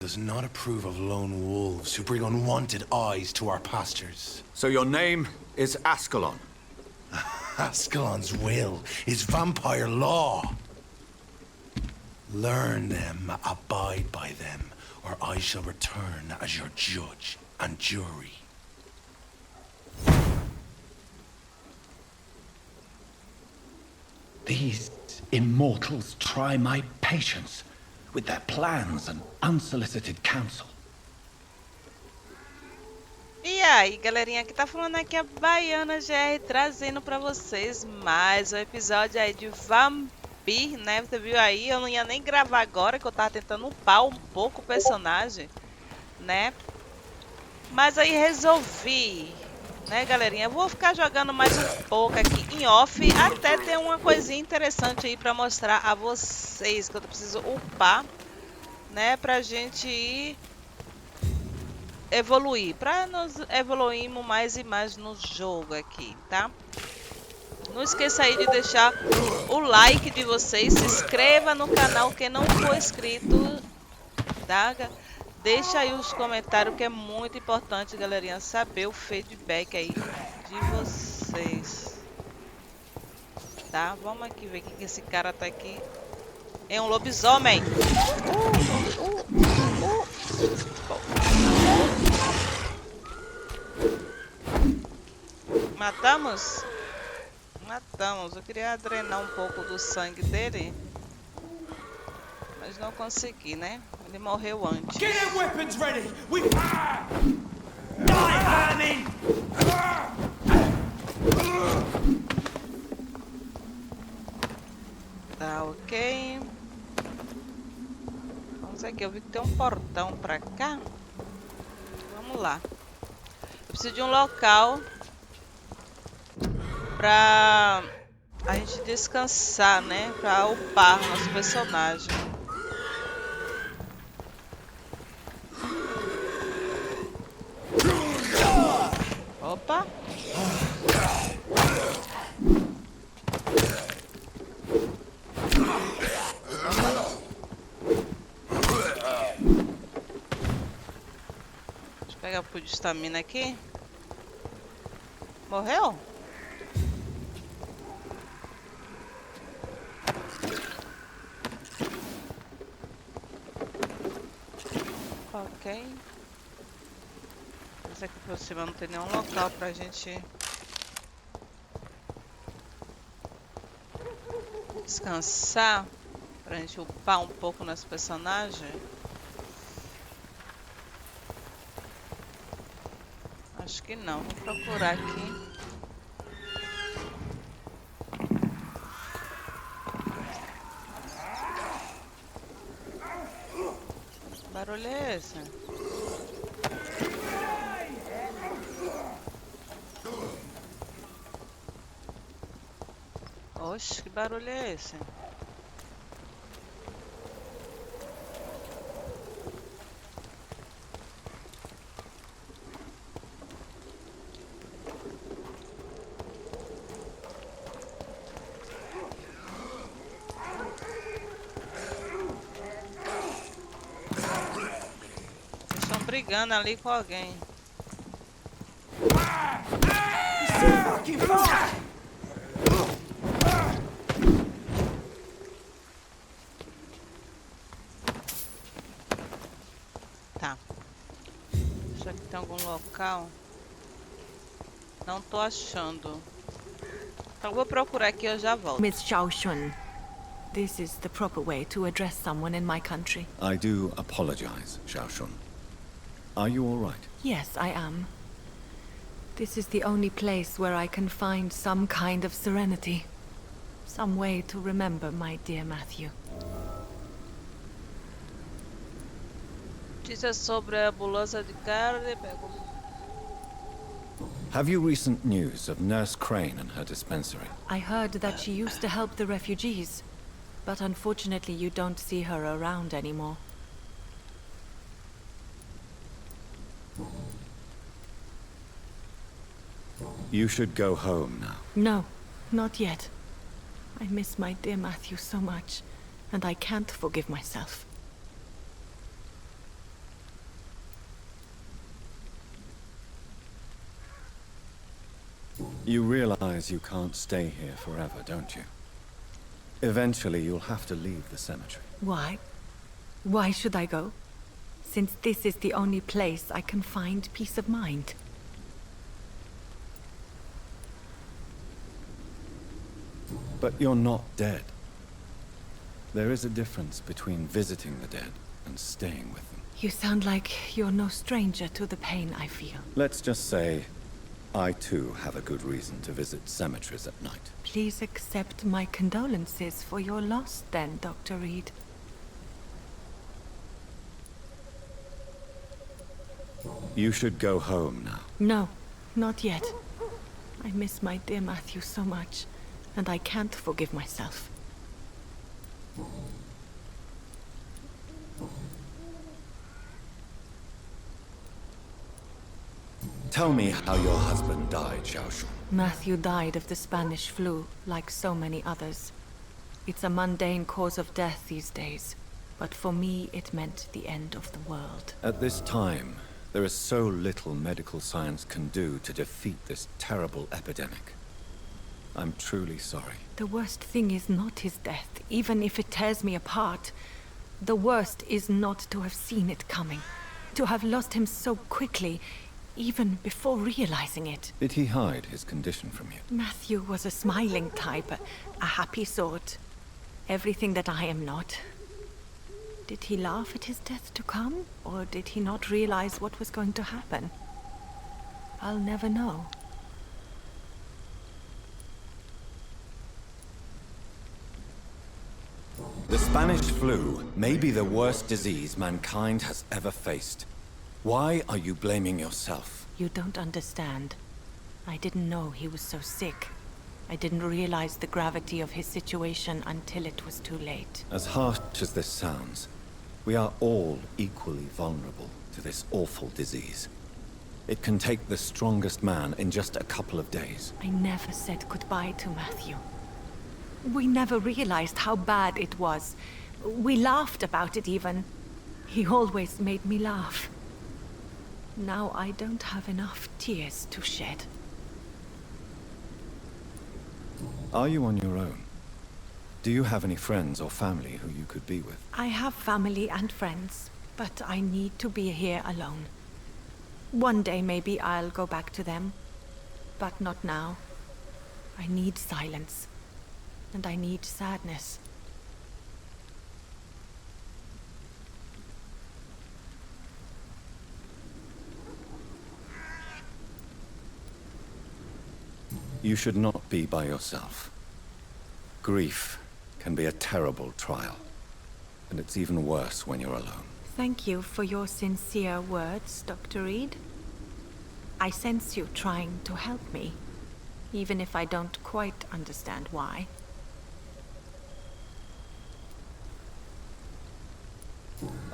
does not approve of lone wolves who bring unwanted eyes to our pastures. So your name is Ascalon? Ascalon's will is vampire law. Learn them, abide by them, or I shall return as your judge and jury. These immortals try my patience with their plans and unsolicited counsel. E aí, galerinha, que tá falando aqui é a BaianaGR, trazendo pra vocês mais um episódio aí de Vampyr, né? Você viu aí, eu não ia nem gravar agora, que eu tava tentando upar um pouco o personagem, né? Mas aí resolvi, né, galerinha? Eu vou ficar jogando mais um pouco aqui em off, até ter uma coisinha interessante aí pra mostrar a vocês, que eu preciso upar, né? Pra gente ir evoluir, para nós evoluirmos mais e mais no jogo aqui, tá? Não esqueça aí de deixar o like de vocês, se inscreva no canal quem não for inscrito, tá? Deixa aí os comentários que é muito importante, galerinha, saber o feedback aí de vocês, tá? Vamos aqui ver o que esse cara tá aqui. É um lobisomem. Matamos? Matamos. Eu queria drenar um pouco do sangue dele, mas não consegui, né? Ele morreu antes. Get your weapons ready. We die, vermin! Tá, ok. Vamos aqui. Eu vi que tem um portão pra cá. Vamos lá. Eu preciso de um local pra a gente descansar, né? Pra upar nosso personagem. Opa! Deixa eu pegar um pouco de estamina aqui. Morreu? Ok. Esse aqui por cima não tem nenhum local pra gente descansar, pra gente upar um pouco nosso personagem. Acho que não. Vou procurar aqui. Que barulho é esse? Oxe, que barulho é esse? Eles estão brigando ali com alguém. Tá. Será que tem algum local? Não tô achando. Então vou procurar aqui e eu já volto. Miss Xiaoxun, this is the proper way to address someone in my country. I do apologize, Xiaoshun. Are you all right? Yes, I am. This is the only place where I can find some kind of serenity. Some way to remember my dear Matthew. Notícias sobre a ambulância de carne. Have you recent news of Nurse Crane and her dispensary? I heard that she used to help the refugees, but unfortunately you don't see her around anymore. You should go home now. No, not yet. I miss my dear Matthew so much, and I can't forgive myself. You realize you can't stay here forever, don't you? Eventually, you'll have to leave the cemetery. Why? Why should I go? Since this is the only place I can find peace of mind. But you're not dead. There is a difference between visiting the dead and staying with them. You sound like you're no stranger to the pain I feel. Let's just say, I too have a good reason to visit cemeteries at night. Please accept my condolences for your loss then, Dr. Reed. You should go home now. No, not yet. I miss my dear Matthew so much, and I can't forgive myself. Tell me how your husband died, Xiaoshun. Matthew died of the Spanish flu, like so many others. It's a mundane cause of death these days, but for me it meant the end of the world. At this time, there is so little medical science can do to defeat this terrible epidemic. I'm truly sorry. The worst thing is not his death, even if it tears me apart. The worst is not to have seen it coming, to have lost him so quickly, even before realizing it. Did he hide his condition from you? Matthew was a smiling type, a happy sort. Everything that I am not. Did he laugh at his death to come, or did he not realize what was going to happen? I'll never know. The Spanish flu may be the worst disease mankind has ever faced. Why are you blaming yourself? You don't understand. I didn't know he was so sick. I didn't realize the gravity of his situation until it was too late. As harsh as this sounds, we are all equally vulnerable to this awful disease. It can take the strongest man in just a couple of days. I never said goodbye to Matthew. We never realized how bad it was. We laughed about it even. He always made me laugh. Now I don't have enough tears to shed. Are you on your own? Do you have any friends or family who you could be with? I have family and friends, but I need to be here alone. One day maybe I'll go back to them, but not now. I need silence, and I need sadness. You should not be by yourself. Grief can be a terrible trial, and it's even worse when you're alone. Thank you for your sincere words, Dr. Reed. I sense you trying to help me, even if I don't quite understand why.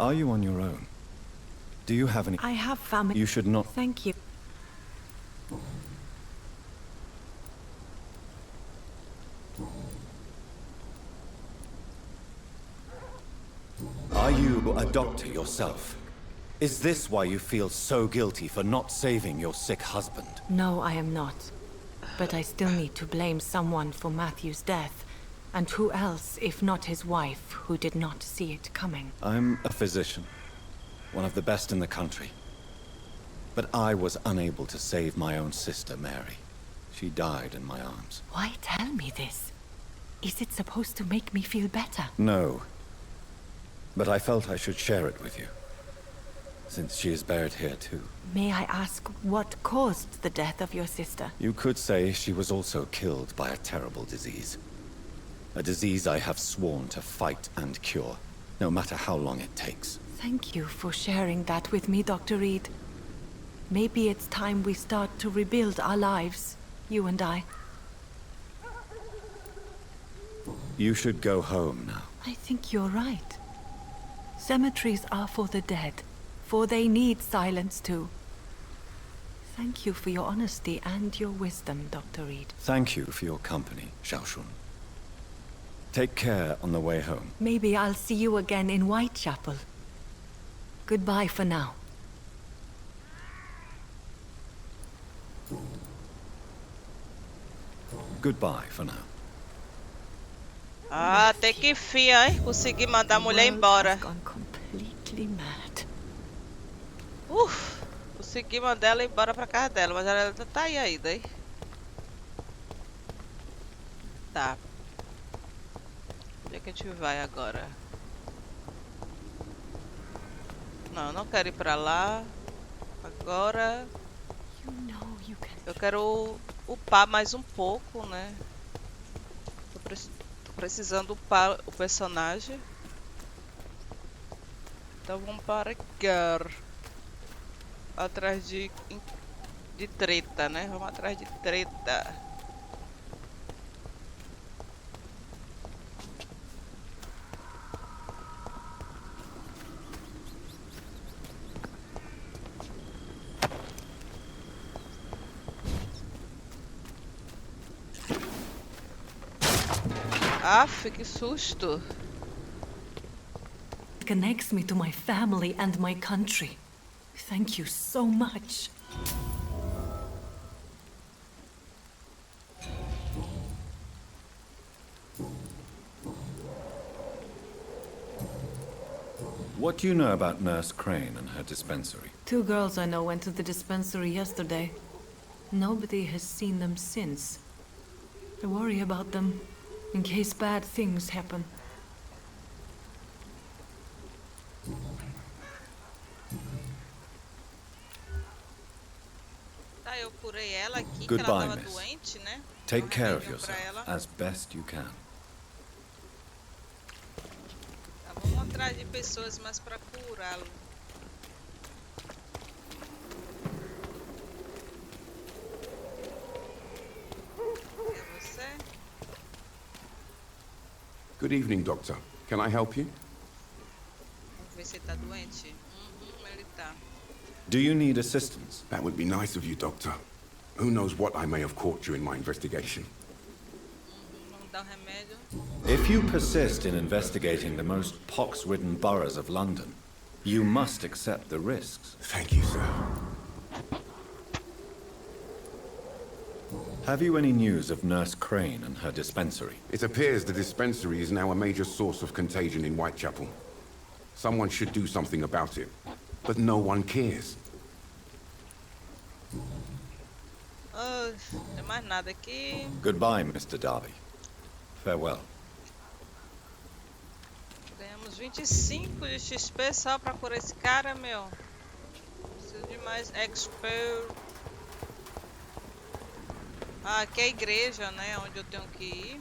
Are you on your own? Do you have any... I have family. You should not... Thank you. Are you a doctor yourself? Is this why you feel so guilty for not saving your sick husband? No, I am not. But I still need to blame someone for Matthew's death. And who else, if not his wife, who did not see it coming? I'm a physician, one of the best in the country. But I was unable to save my own sister, Mary. She died in my arms. Why tell me this? Is it supposed to make me feel better? No. But I felt I should share it with you, since she is buried here too. May I ask what caused the death of your sister? You could say she was also killed by a terrible disease. A disease I have sworn to fight and cure, no matter how long it takes. Thank you for sharing that with me, Dr. Reed. Maybe it's time we start to rebuild our lives, you and I. You should go home now. I think you're right. Cemeteries are for the dead, for they need silence too. Thank you for your honesty and your wisdom, Dr. Reed. Thank you for your company, Xiaoshun. Take care on the way home. Maybe I'll see you again in Whitechapel. Goodbye for now. Goodbye for now. Ah, até que enfim, hein? Consegui mandar a mulher World embora. has gone completely mad. Consegui mandar ela embora pra casa dela, mas ela tá aí ainda, hein? Tá. Onde é que a gente vai agora? Não, eu não quero ir pra lá. Agora You know you can. eu quero upar mais um pouco, né? Tô precisando upar o personagem. Então vamos para Gar. Atrás de treta, né? Vamos atrás de treta. Aff, que susto. It connects me to my family and my country. Thank you so much. What do you know about Nurse Crane and her dispensary? 2 girls I know went to the dispensary yesterday. Nobody has seen them since. I worry about them, in case bad things happen. Tá, eu curei ela aqui, que ela Goodbye, tava miss. doente, né? Take Dei um care of remedinho pra yourself ela. as best you can. Tá, vamos atrás de pessoas mais pra curá-lo. É você? Good evening, Doctor. Can I help you? Vamos ver se ele tá doente. Ele tá. Do you need assistance? That would be nice of you, Doctor. Who knows what I may have caught during my investigation? Vamos dar um remédio. If you persist in investigating the most pox-ridden boroughs of London, you must accept the risks. Thank you, sir. Have you any news of Nurse Crane and her dispensary? It appears the dispensary is now a major source of contagion in Whitechapel. Someone should do something about it, but no one cares. Oh, não tem mais nada aqui. Goodbye, Mr. Darby. Farewell. Ganhamos 25 de XP só pra curar esse cara, meu. Preciso de mais espero. Ah, aqui é a igreja, né? Onde eu tenho que ir.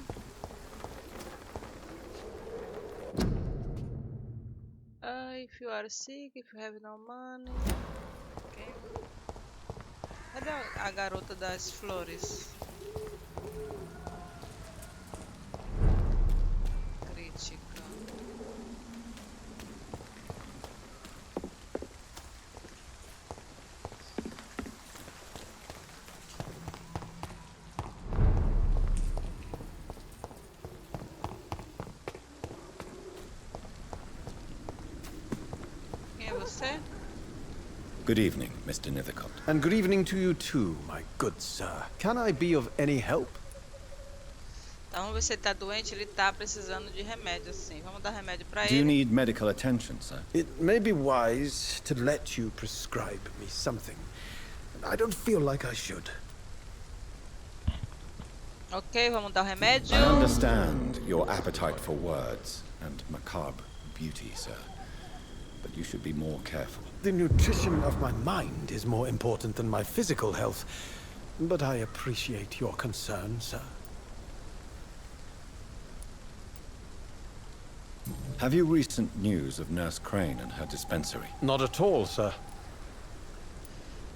If you are sick, if you have no money. Okay. Cadê a garota das flores? Crítica. Quem é você? Good evening, Mr. Nethercott. And good evening to you too, my good sir. Can I be of any help? Então vamos ver se ele tá doente. Ele tá precisando de remédio, assim. Vamos dar remédio pra Do you ele. need medical attention, sir? It may be wise to let you prescribe me something. I don't feel like I should. Ok, vamos dar o remédio. I understand your appetite for words and macabre beauty, sir. But you should be more careful. The nutrition of my mind is more important than my physical health. But I appreciate your concern, sir. Have you recent news of Nurse Crane and her dispensary? Not at all, sir.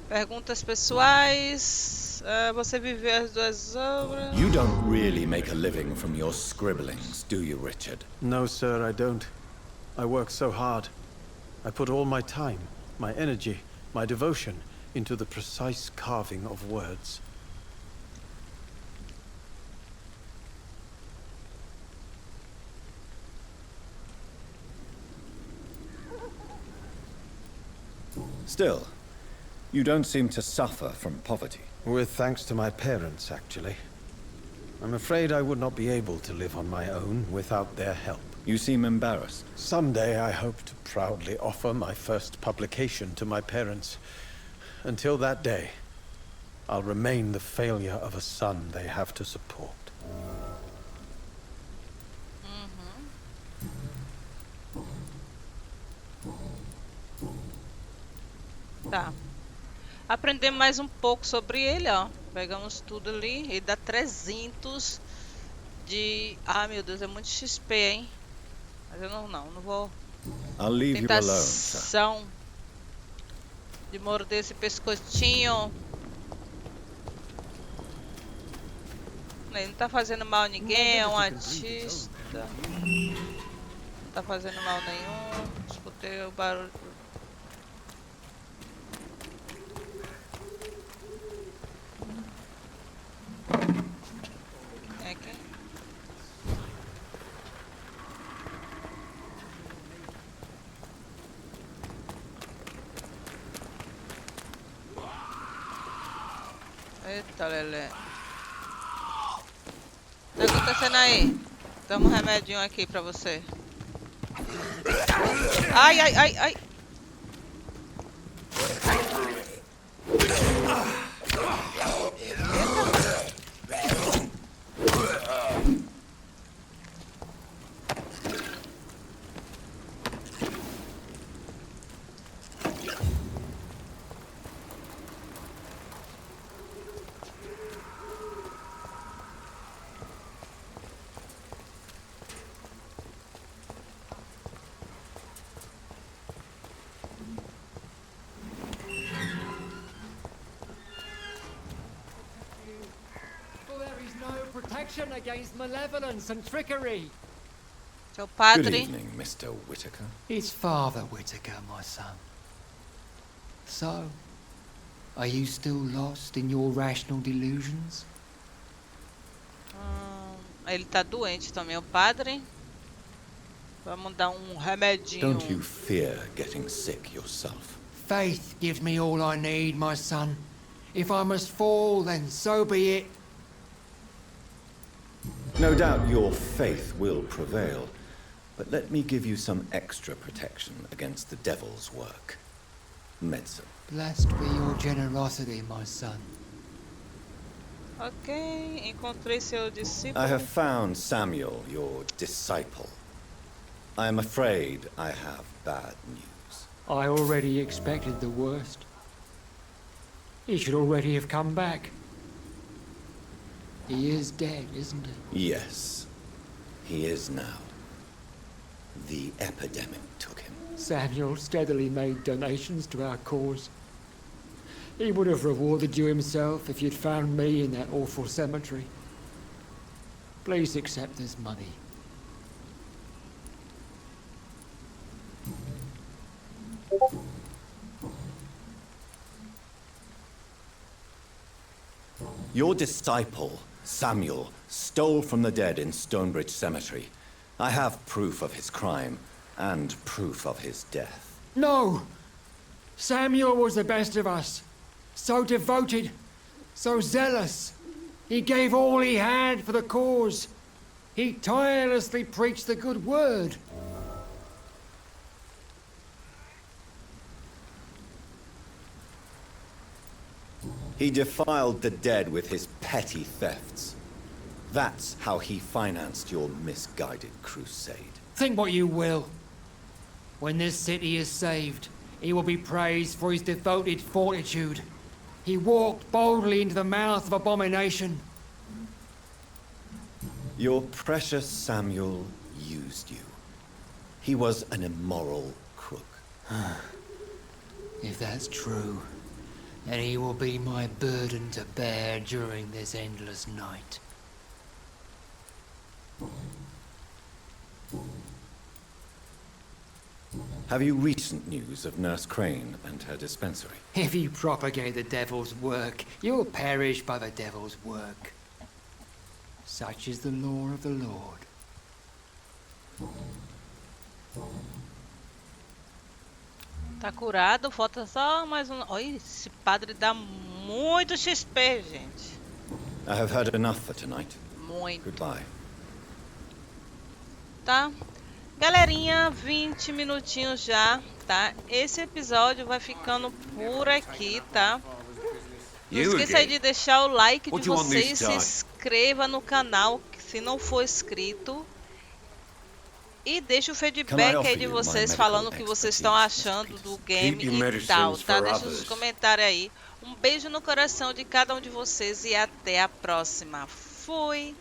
Perguntas pessoais. Você viveu as 2 obras? You don't really make a living from your scribblings, do you, Richard? No, sir, I don't. I work so hard. I put all my time, my energy, my devotion into the precise carving of words. Still, you don't seem to suffer from poverty. With thanks to my parents, actually. I'm afraid I would not be able to live on my own without their help. You seem embarrassed. Someday I hope to proudly offer my first publication to my parents. Until that day, I'll remain the failure of a son they have to support. Tá. Aprendemos mais um pouco sobre ele, ó. Pegamos tudo ali. Ele dá 300 de... Ah, meu Deus, é muito XP, hein? Mas eu não vou... I'll leave you alone, sir. Tentação de morder esse pescocinho. Ele não tá fazendo mal a ninguém, é um artista. Não tá fazendo mal nenhum. Escutei o barulho. É aqui. Eita, Lelé. O que tá acontecendo aí? Toma um remedinho aqui pra você. Ai, ai, ai, ai. Protection against malevolence and trickery. Seu Good padre. evening, Mr. Whitaker. It's Father Whitaker, my son. So, are you still lost in your rational delusions? Ele tá doente também, o padre. Vamos dar um remedinho. Don't you fear getting sick yourself? Faith gives me all I need, my son. If I must fall, then so be it. No doubt your faith will prevail, but let me give you some extra protection against the devil's work. Medicine. Blessed be your generosity, my son. Ok, encontrei seu discípulo. I have found Samuel, your disciple. I am afraid I have bad news. I already expected the worst. He should already have come back. He is dead, isn't he? Yes, he is now. The epidemic took him. Samuel steadily made donations to our cause. He would have rewarded you himself if you'd found me in that awful cemetery. Please accept this money. Your disciple, Samuel, stole from the dead in Stonebridge Cemetery. I have proof of his crime and proof of his death. No! Samuel was the best of us. So devoted, so zealous. He gave all he had for the cause. He tirelessly preached the good word. He defiled the dead with his petty thefts. That's how he financed your misguided crusade. Think what you will. When this city is saved, he will be praised for his devoted fortitude. He walked boldly into the mouth of abomination. Your precious Samuel used you. He was an immoral crook. If that's true, then he will be my burden to bear during this endless night. Have you recent news of Nurse Crane and her dispensary? If you propagate the devil's work, you'll perish by the devil's work. Such is the law of the Lord. Tá curado, falta só mais um. Olha, esse padre dá muito XP, gente. I have had enough for tonight. muito. Goodbye. Tá? Galerinha, 20 minutinhos já, tá? Esse episódio vai ficando por aqui, tá? Não esqueça aí de deixar o like de vocês, se inscreva no canal se não for inscrito. E deixa o feedback aí de vocês falando o que vocês estão achando do game e tal, tá? Deixa nos comentários aí. Um beijo no coração de cada um de vocês e até a próxima. Fui!